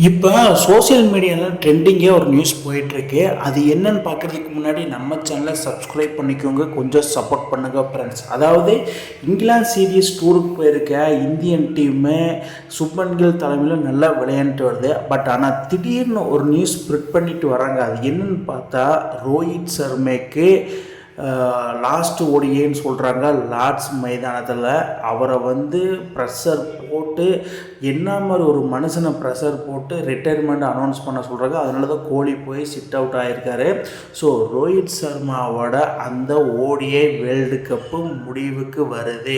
இப்போ சோஷியல் மீடியாவில் ட்ரெண்டிங்கே ஒரு நியூஸ் போயிட்டுருக்கு. அது என்னன்னு பார்க்குறதுக்கு முன்னாடி நம்ம சேனலை சப்ஸ்கிரைப் பண்ணிக்கோங்க, கொஞ்சம் சப்போர்ட் பண்ணுங்கள் ஃப்ரெண்ட்ஸ். அதாவது இங்கிலாந்து சீரீஸ் டூருக்கு போயிருக்க இந்தியன் டீமு சுப்மன் கில் தலைமையில் நல்லா விளையாண்டுட்டு வருது. பட் ஆனால் திடீர்னு ஒரு நியூஸ் ஸ்ப்ரெட் பண்ணிட்டு வராங்க. அது என்னன்னு பார்த்தா ரோஹித் சர்மாக்கு லாஸ்ட்டு ஓடிஏன்னு சொல்கிறாங்க. லார்ட்ஸ் மைதானத்தில் அவரை ப்ரெஷர் போட்டு என்ன மாதிரி ஒரு மனுஷனை ப்ரெஷர் போட்டு ரிட்டையர்மெண்ட் அனௌன்ஸ் பண்ண சொல்கிறாங்க. அதனால தான் கோலி போய் சிட் அவுட் ஆகியிருக்காரு. ஸோ ரோஹித் சர்மாவோட அந்த ஓடிஐ வேர்ல்டு கப்பு முடிவுக்கு வருது.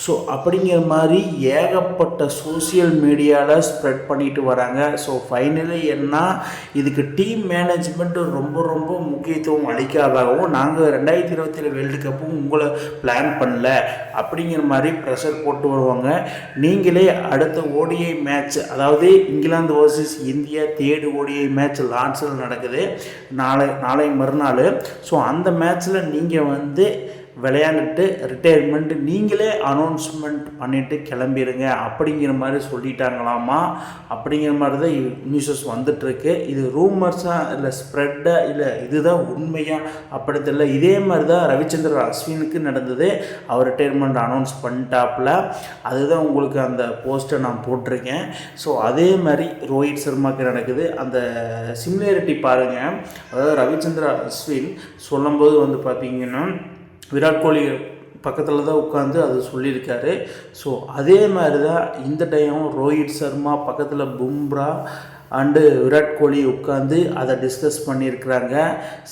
ஸோ அப்படிங்கிற மாதிரி ஏகப்பட்ட சோசியல் மீடியாவில் ஸ்ப்ரெட் பண்ணிட்டு வராங்க. ஸோ ஃபைனலி என்ன, இதுக்கு டீம் மேனேஜ்மெண்ட் ரொம்ப ரொம்ப முக்கியத்துவம் அளிக்காதாகவும் நாங்கள் 2027 வேர்ல்டு கப்பும் உங்களை பிளான் பண்ணல அப்படிங்கிற மாதிரி ப்ரெஷர் போட்டு வருவாங்க. நீங்களே அடுத்த ஓடிஐ மேட்ச், அதாவது England versus India third ODI match லார்ட்ஸில் நடக்குது நாளை மறுநாள். ஸோ அந்த மேட்ச்சில் நீங்கள் விளையாண்டுட்டு ரிட்டையர்மெண்ட் நீங்களே அனௌன்ஸ்மெண்ட் பண்ணிவிட்டு கிளம்பிடுங்க அப்படிங்கிற மாதிரி சொல்லிட்டாங்களாமா. அப்படிங்கிற மாதிரி தான் நியூஸஸ் வந்துட்டுருக்கு. இது ரூமர்ஸாக இல்லை ஸ்ப்ரெட்டாக இல்லை இதுதான் உண்மையாக அப்படி தெரியல. இதே மாதிரி தான் ரவிச்சந்திரன் அஸ்வினுக்கு நடந்தது. அவர் ரிட்டையர்மெண்ட் அனௌன்ஸ் பண்ணிட்டாப்புல. அதுதான் உங்களுக்கு அந்த போஸ்ட்டை நான் போட்டிருக்கேன். ஸோ அதே மாதிரி ரோஹித் சர்மாவுக்கு நடக்குது. அந்த சிமிலாரிட்டி பாருங்கள். அதாவது ரவிச்சந்திரன் அஸ்வின் சொல்லும்போது பார்த்தீங்கன்னா விராட் கோலி பக்கத்தில் தான் உட்காந்து அது சொல்லியிருக்காரு. ஸோ அதே மாதிரி தான் இந்த டைம் ரோஹித் சர்மா பக்கத்தில் பும்ரா அண்டு விராட் கோலி உட்காந்து அதை டிஸ்கஸ் பண்ணியிருக்கிறாங்க.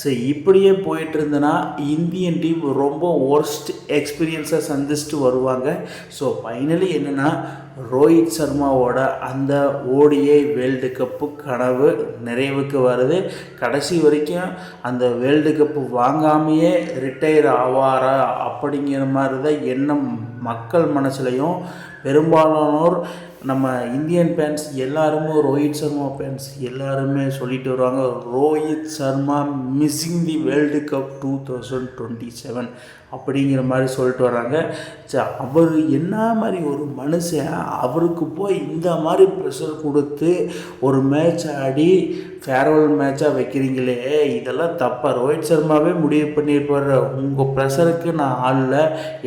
ஸோ இப்படியே போயிட்டு இருந்ததுன்னா இந்தியன் டீம் ரொம்ப ஒர்ஸ்ட் எக்ஸ்பீரியன்ஸை சந்திச்சுட்டு வருவாங்க. ஸோ ஃபைனலி என்னென்னா ரோஹித் சர்மாவோட அந்த ஓடிஐ வேர்ல்டு கப்பு கனவு நிறைவுக்கு வருது. கடைசி வரைக்கும் அந்த வேர்ல்டு கப்பு வாங்காமையே ரிட்டையர் ஆவாரா அப்படிங்கிற மாதிரி தான் எண்ணம் மக்கள் மனசுலையும். பெரும்பாலானோர் நம்ம இந்தியன் ஃபேன்ஸ் எல்லாருமே, ரோஹித் சர்மா ஃபேன்ஸ் எல்லாருமே சொல்லிட்டு வருவாங்க, Rohit Sharma missing the world cup 2027 அப்படிங்கிற மாதிரி சொல்லிட்டு வர்றாங்க. அவர் என்ன மாதிரி ஒரு மனுஷன், அவருக்கு போய் இந்த மாதிரி ப்ரெஷர் கொடுத்து ஒரு மேட்ச் ஆடி ஃபேர்வெல் மேட்சாக வைக்கிறீங்களே, இதெல்லாம் தப்பாக. ரோஹித் சர்மாவே முடிவு பண்ணியிருப்பார், உங்கள் ப்ரெஷருக்கு நான் ஆடல,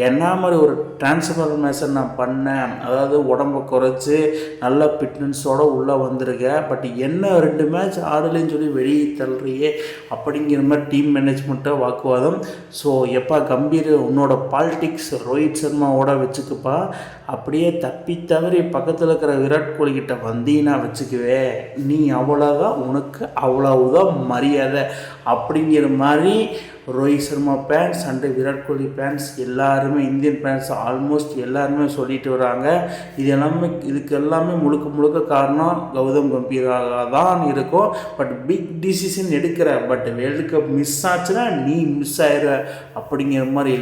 என்ன மாதிரி ஒரு டிரான்ஸ்ஃபர்மேஷன் நான் பண்ணேன், அதாவது உடம்பை குறைச்சி நல்ல ஃபிட்னஸோடு உள்ளே வந்திருக்கேன், பட் என்ன 2 மேட்ச் ஆடலைன்னு சொல்லி வெளியே தள்ளுறியே அப்படிங்கிற மாதிரி டீம் மேனேஜ்மெண்ட்டை வாக்குவாதம். ஸோ எப்பா கம்பீர், உன்னோட பாலிடிக்ஸ் ரோஹித் சர்மாவோட வச்சுக்குப்பா, அப்படியே தப்பி தவறி பக்கத்தில் இருக்கிற விராட் கோலி கிட்ட வந்தீங்கன்னா வச்சுக்குவே, நீ அவ்வளோதான், உனக்கு அவ்வளவுதான் மரியாதை அப்படிங்கிற மாதிரி Rohit Sharma fans and Virat Kohli fans எல்லாருமே, இந்தியன் ஃபேன்ஸ் ஆல்மோஸ்ட் எல்லாருமே சொல்லிட்டு வராங்க. இதுக்கு எல்லாமே முழுக்க காரணம் கௌதம் கம்பீராக தான் இருக்கும். பட் பிக் டிசிஷன் எடுக்கிற, பட் வேர்ல்டு கப் மிஸ் ஆச்சுன்னா நீ மிஸ் ஆயிடுற அப்படிங்கிற மாதிரி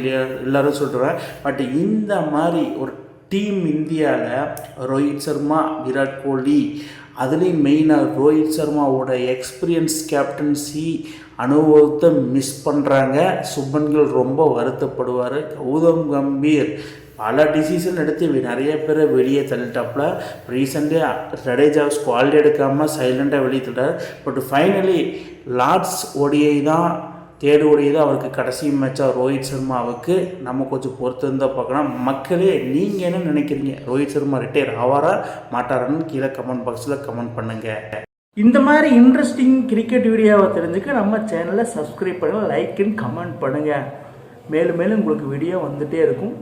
எல்லாரும் சொல்கிறேன். பட் இந்த மாதிரி ஒரு டீம் இந்தியாவில் ரோஹித் சர்மா, விராட் கோலி, அதுலேயும் மெயினாக ரோஹித் சர்மாவோட எக்ஸ்பீரியன்ஸ் கேப்டன்சி அனுபவத்தை மிஸ் பண்ணுறாங்க. சுப்மன் கில் ரொம்ப வருத்தப்படுவார். கௌதம் கம்பீர் பல டிசிஷன் எடுத்து நிறைய பேரை வெளியே தள்ளிட்டாப்புல. ரீசெண்டாக ஜடேஜா ஸ்குவாட் எடுக்காமல் சைலண்டாக வெளியே தள்ளிட்டார். பட் ஃபைனலி லார்ட்ஸ் ஓடிஐ தான் தேர்டு ஓடிஐ தான் அவருக்கு கடைசி மேட்சாக ரோஹித் சர்மாவுக்கு. நம்ம கொஞ்சம் பொறுத்து இருந்தால் பார்க்கலாம். மக்களே நீங்கள் என்ன நினைக்கிறீங்க, ரோஹித் சர்மா ரிட்டையர் ஆவாரா மாட்டாரான்னு கீழே கமெண்ட் பாக்ஸில் கமெண்ட் பண்ணுங்கள். இந்த மாதிரி இன்ட்ரெஸ்டிங் கிரிக்கெட் வீடியோவை தெரிஞ்சுக்க நம்ம சேனலை சப்ஸ்கிரைப் பண்ணுங்கள், லைக் அண்ட் கமெண்ட் பண்ணுங்கள். மேலும் உங்களுக்கு வீடியோ வந்துகிட்டே இருக்கும்.